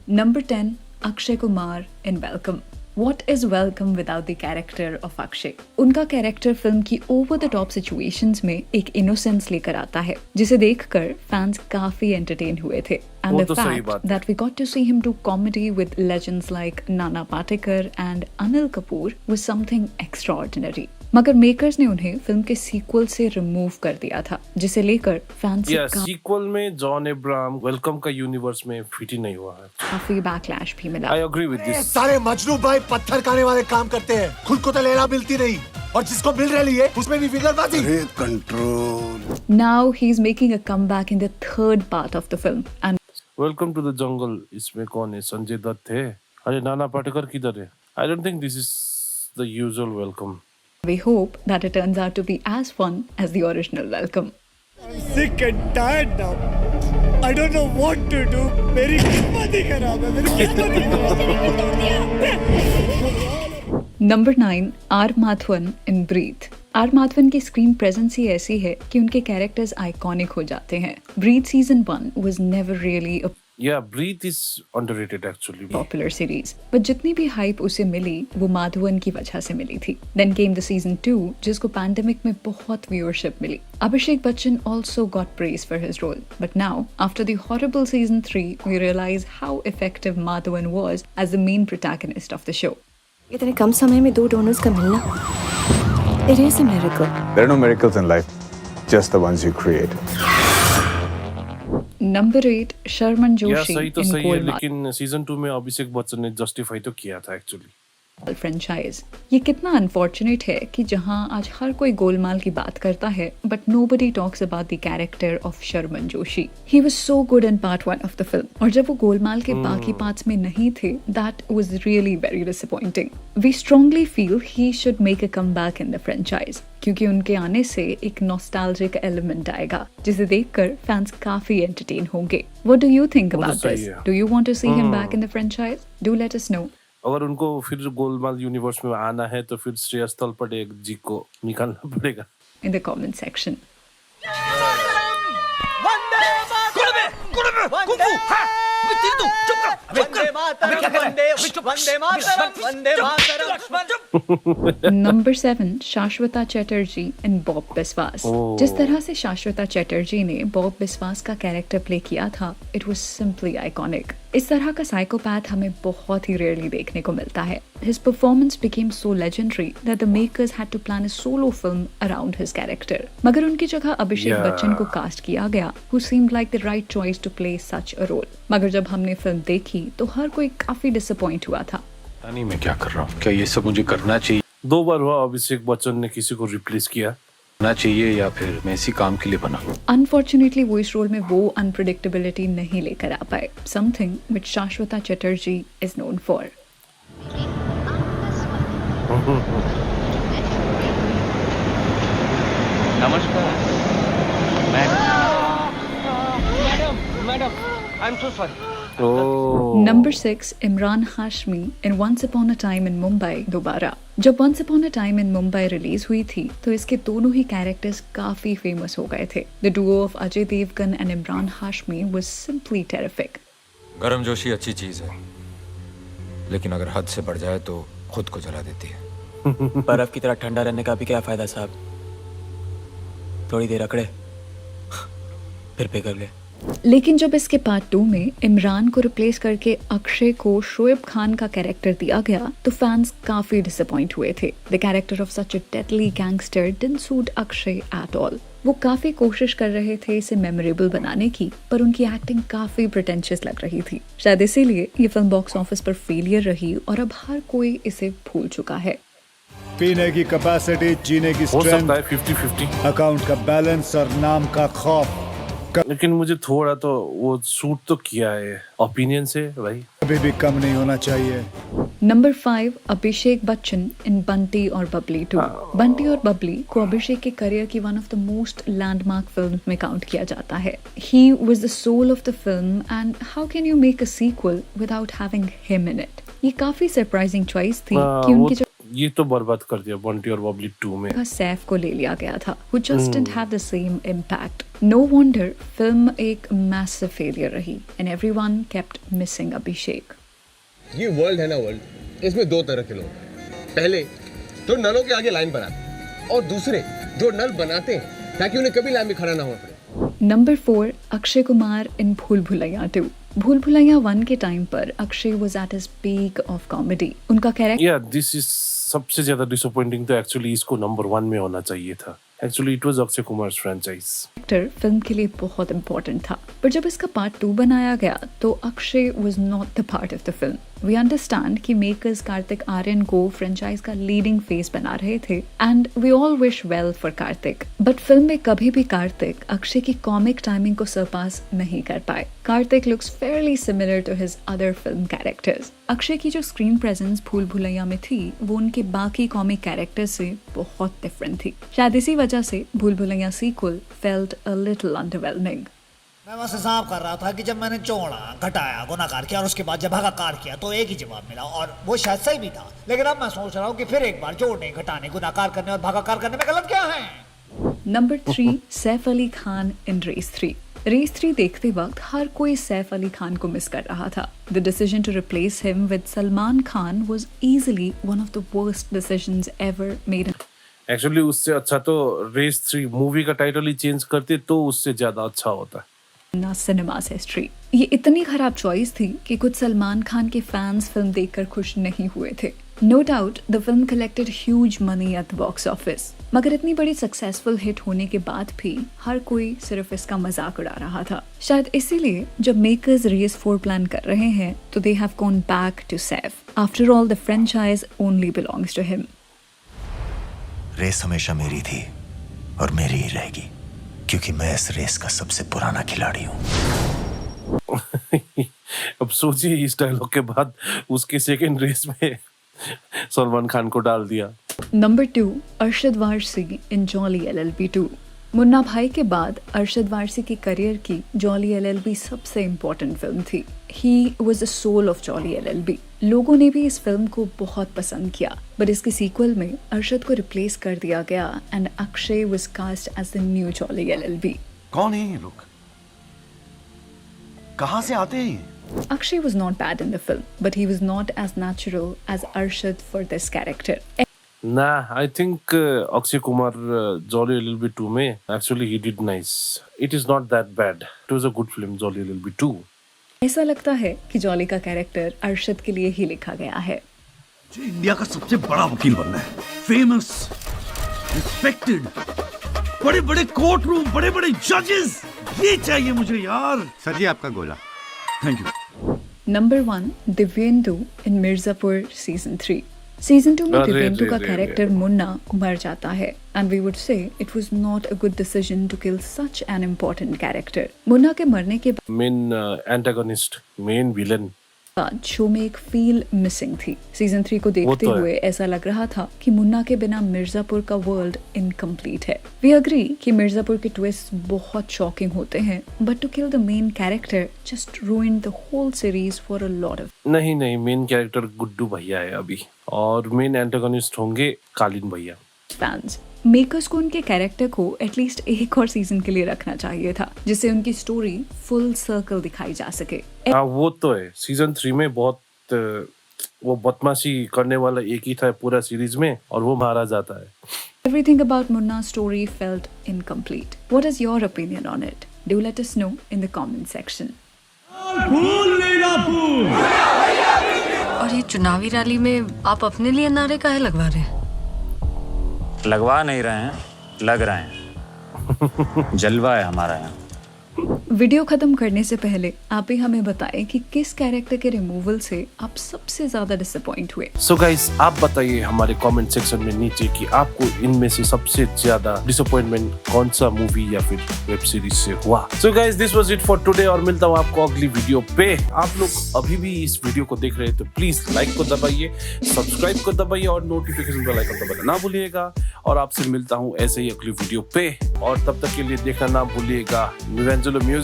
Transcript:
Number 10, Akshay Kumar in Welcome. What is Welcome without the character of Akshay? उनका character film की over the top situations में एक innocence लेकर आता है, जिसे देखकर फैंस काफी एंटरटेन हुए थे. And the fact that we got to see him do comedy with legends like Nana Patekar and Anil Kapoor was something extraordinary. मगर मेकर्स ने उन्हें फिल्म के सीक्वल से रिमूव कर दिया था, जिसे लेकर फैंस सीक्वल में जॉन अब्राहम वेलकम का यूनिवर्स में फिट ही नहीं हुआ है. काफी बैकलैश भी मिला. I agree with this. सारे मजनू भाई पत्थर खाने वाले काम करते हैं, खुद को तो लेना मिलती नहीं, और जिसको मिल रही है उसमें भी फिगरबाजी. Control. Now he's making a comeback in the third part of the film and Welcome to the Jungle इसमें कौन है? संजय दत्त है. अरे नाना पाटेकर किधर है? I don't think this is the usual welcome. we hope that it turns out to be as fun as the original Welcome. I'm sick and tired now. I don't know what to do. मेरी किस्मत ही खराब है. मेरी किस्मत ही खराब है. Number 9, R. Madhavan in Breathe. R Madhavan की screen presence ही ऐसी है कि उनके कैरेक्टर्स आइकॉनिक हो जाते हैं. Breathe season 1 was never really a Breathe is underrated actually. popular series, but जितनी भी हाइप उसे मिली वो माधवन की वजह से मिली थी. Then came the season 2, जिसको पैंडेमिक में बहुत viewership milli. Abhishek Bachchan also got praise for his role, but now after the horrible season 3, we realize how effective Madhavan was as the main protagonist of the show. इतने कम समय में 2 donors का मिलना, it is a miracle. There are no miracles in life, just the ones you create. Number 8, Sharman Joshi सही तो in सही है, Golmaal लेकिन सीजन 2 में अभिषेक बच्चन ने जस्टिफाई तो किया था एक्चुअली. फ्रेंचाइज. ये कितना अनफॉर्चुनेट है कि जहां आज हर कोई गोलमाल की बात करता है, but nobody talks about the character of Sharman Joshi. He was so good in part 1 of the film, और जब वो गोलमाल के बाकी पार्ट्स में नहीं थे, that was really very disappointing. We strongly feel he should make a comeback in the franchise, क्योंकि उनके आने से एक नॉस्टैल्जिक एलिमेंट आएगा, जिसे देखकर फैंस काफी एंटरटेन होंगे. What do you think about this? Do you want to see him back in the franchise? Do let us know. अगर उनको फिर गोलमाल यूनिवर्स में आना है तो फिर श्रेयस तलपटे जी को निकालना पड़ेगा. In the comment section. Number 7, Shashwata Chatterjee in Bob Biswas. जिस तरह से शाश्वता चैटर्जी ने बॉब बिस्वास का कैरेक्टर प्ले किया था, it was simply iconic. इस तरह का साइकोपैथ हमें बहुत ही रेयरली देखने को मिलता है. His performance became so legendary that the makers had to plan a solo film around his character. मगर उनकी जगह अभिषेक बच्चन को कास्ट किया गया, who seemed like the right choice to play such a role. मगर जब हमने फिल्म देखी तो हर कोई काफी डिसअपॉइंट हुआ था. नहीं, मैं क्या कर रहा हूँ? क्या ये सब मुझे करना चाहिए? 2 बार हुआ अभिषेक बच्चन ने किसी को रिप्लेस किया. ना चाहिए या फिर मैं इसी काम के लिए बना? अनफॉर्चुनेटली वो इस रोल में वो अनप्रेडिक्टेबिलिटी नहीं लेकर आ पाए, something which Shashwata Chatterjee is known for. नमस्कार madam, I am so sorry. Number 6, Imran Hashmi in Once Upon a Time in Mumbai दोबारा. जब Once Upon a Time in Mumbai release हुई थी तो इसके दोनों ही कैरेक्टर्स काफी फेमस हो गए थे. The duo of Ajay Devgan and Imran Hashmi was simply terrific. गरम जोशी अच्छी चीज है, लेकिन अगर हद से बढ़ जाए तो खुद को जला देती है. बर्फ की तरह ठंडा रहने का भी क्या फायदा साहब? थोड़ी देर अकड़े फिर पिघल गए. लेकिन जब इसके पार्ट 2 में इमरान को रिप्लेस करके अक्षय को शोएब खान का कैरेक्टर दिया गया तो फैंस काफी डिसअपॉइंट हुए थे. The character of such a deadly gangster didn't suit Akshay at all. वो काफी कोशिश कर रहे थे इसे मेमोरेबल बनाने की, पर उनकी एक्टिंग काफी प्रिटेंशियस लग रही थी. शायद इसीलिए ये फिल्म बॉक्स ऑफिस पर फेलियर रही और अब हर कोई इसे भूल चुका है. पीने की कैपेसिटी, जीने की स्ट्रेंथ, 50-50 अकाउंट का बैलेंस और नाम का खौफ. लेकिन मुझे थोड़ा तो वो सूट तो किया है ओपिनियन से भाई. कभी भी कम नहीं होना चाहिए. नंबर 5, अभिषेक बच्चन इन बंटी और बबली 2. बंटी और बबली को अभिषेक के करियर की one of the most landmark film में काउंट किया जाता है. He was the soul of the film and how can you make a sequel without having him in it. ये काफी सरप्राइजिंग चॉइस थी कि उनकी ये तो बर्बाद कर दिया बंटी और बबली 2 में। का सैफ को ले लिया गया था, who just didn't have the same impact. No wonder film एक massive failure रही and everyone kept missing अभिषेक. ये वर्ल्ड है ना वर्ल्ड, इसमें दो तरह के लोग हैं। पहले जो नलों के आगे लाइन बनाते हैं और दूसरे जो नल बनाते हैं ताकि उन्हें कभी लाइन में खड़ा ना होना पड़े। नंबर 4, अक्षय कुमार इन भूल भुलैया 2. भूल भुलैया 1 के टाइम पर Akshay was at his peak of comedy. उनका कैरेक्टर या दिस इज सबसे ज्यादा डिसअपॉइंटिंग तो एक्चुअली इसको नंबर 1 में होना चाहिए था। Actually it was Akshay Kumar franchise. Film के लिए बहुत इंपॉर्टेंट था, पर जब इसका पार्ट 2 बनाया गया तो Akshay was not the part of the film. We understand कि मेकर्स कार्तिक आर्यन को फ्रेंचाइज का लीडिंग फेस बना रहे थे and we all wish well for Kartik, but film में कभी भी कार्तिक अक्षय की कॉमिक टाइमिंग को सरपास नहीं कर पाए. Kartik looks fairly similar to his other film characters. Akshay की जो स्क्रीन प्रेजेंस भूल भुलैया में थी वो उनके बाकी कॉमिक कैरेक्टर्स से बहुत डिफरेंट थी. शायद इसी वजह से Bhool Bhulaiyaa sequel felt a little underwhelming. मैं बस हिसाब कर रहा था कि जब मैंने जोड़ा, घटाया, गुणाकार किया और उसके बाद जब भागाकार किया तो एक ही जवाब मिला और वो शायद सही भी था. लेकिन अब मैं सोच रहा हूँ कि फिर एक बार जोड़ने, घटाने, गुणाकार करने और भागाकार करने में गलत क्या है. Number 3, Saif Ali Khan in race 3. Race 3 देखते वक्त हर कोई सैफ अली खान को मिस कर रहा था. The decision to replace him with Salman Khan was easily one of the worst decisions ever made. Actually उससे अच्छा तो रेस 3 मूवी का टाइटल ही चेंज करते तो उससे ज्यादा अच्छा होता. ना सिनेमास हिस्ट्री. ये इतनी खराब चॉइस थी कि कुछ सलमान खान के फैंस फिल्म देखकर खुश नहीं हुए थे. No doubt the film collected huge money at the box office, मगर इतनी बड़ी सक्सेसफुल हिट होने के बाद भी हर कोई सिर्फ इसका मजाक उड़ा रहा था. शायद इसीलिए जब मेकर्स रेस 4 प्लान कर रहे हैं तो they have gone back to Saif. After all the franchise only belongs to him. Race हमेशा मेरी थी और मेरी ही रहेगी क्योंकि मैं इस रेस का सबसे पुराना खिलाड़ी हूँ. अब सोचिए इस डायलॉग के बाद उसके सेकंड रेस में सलमान खान को डाल दिया. Number 2, Arshad Warsi in Jolly LLB 2. Munna Bhai के बाद अरशद वारसी की करियर की जॉली LLB सबसे इम्पोर्टेंट फिल्म थी. He was the soul of Jolly LLB. लोगों ने भी इस फिल्म को बहुत पसंद किया, बट इसके सीक्वल में अरशद को रिप्लेस कर दिया गया and Akshay was cast as the new Jolly LLB. कौन है ये लोग? कहाँ से आते हैं? Akshay was not bad in the film, but he was not as natural as Arshad for this character. Nah, I think Akshay Kumar Jolly LLB 2 में actually he did nice. It is not that bad. It was a good film, Jolly LLB 2. ऐसा लगता है कि jolly का character Arshad के लिए ही लिखा गया है. मुझे इंडिया का सबसे बड़ा वकील बनना है. फेमस, रिस्पेक्टेड, बड़े बड़े कोर्ट रूम, बड़े बड़े जजेस, ये चाहिए मुझे यार. सर जी आपका गोला. Thank you. Number 1, Divyendu in Mirzapur season 3. Season 2 में दिव्येंदु का कैरेक्टर मुन्ना मर जाता है and we would say it was not a good decision to kill such an important character. Munna के मरने के मेन एंटागोनिस्ट, मेन विलन बाद शो में एक फील मिसिंग थी. सीजन 3 को देखते हुए ऐसा लग रहा था कि मुन्ना के बिना मिर्जापुर का वर्ल्ड इनकम्प्लीट है. वी अग्री कि मिर्जापुर के ट्विस्ट बहुत शॉकिंग होते हैं, but to kill the main character just ruined the whole series for a lot of. नहीं, मेन कैरेक्टर गुड्डू भैया है अभी और मेन एंटागोनिस्ट होंगे कालीन भैया. फैंस मेकर्स को उनके कैरेक्टर को एटलीस्ट एक और सीजन के लिए रखना चाहिए था जिससे उनकी स्टोरी फुल सर्कल दिखाई जा सके. हाँ वो तो है. सीजन 3 में बहुत वो बदमाशी करने वाला एक ही था पूरा सीरीज में और वो मारा जाता है. Everything about Munna's story felt incomplete. What is your opinion on it? Do let us know in the comment section. और ये चुनावी रैली में आप अपने लिए नारे काहे लगवा रहे हैं? लगवा नहीं रहे हैं, लग रहे हैं. जलवा है हमारा यहाँ. वीडियो खत्म करने से पहले आप ही हमें बताएं कि किस कैरेक्टर के रिमूवल से आप सबसे ज्यादा डिसअपॉइंट हुए. सो गाइस आप बताइए हमारे कमेंट सेक्शन में नीचे कि आपको इनमें से सबसे ज्यादा डिसअपॉइंटमेंट कौन सा मूवी या फिर वेब सीरीज से हुआ. So guys this was it for today और मिलता हूँ आपको अगली वीडियो पे. आप लोग अभी भी इस वीडियो को देख रहे हैं तो प्लीज लाइक को दबाइए, सब्सक्राइब को दबाइए और नोटिफिकेशन बेल आइकन दबाना ना भूलिएगा. और आपसे मिलता हूँ ऐसे ही अगली वीडियो पे और तब तक के लिए देखना ना भूलिएगा निवेंजुलो म्यूजिक.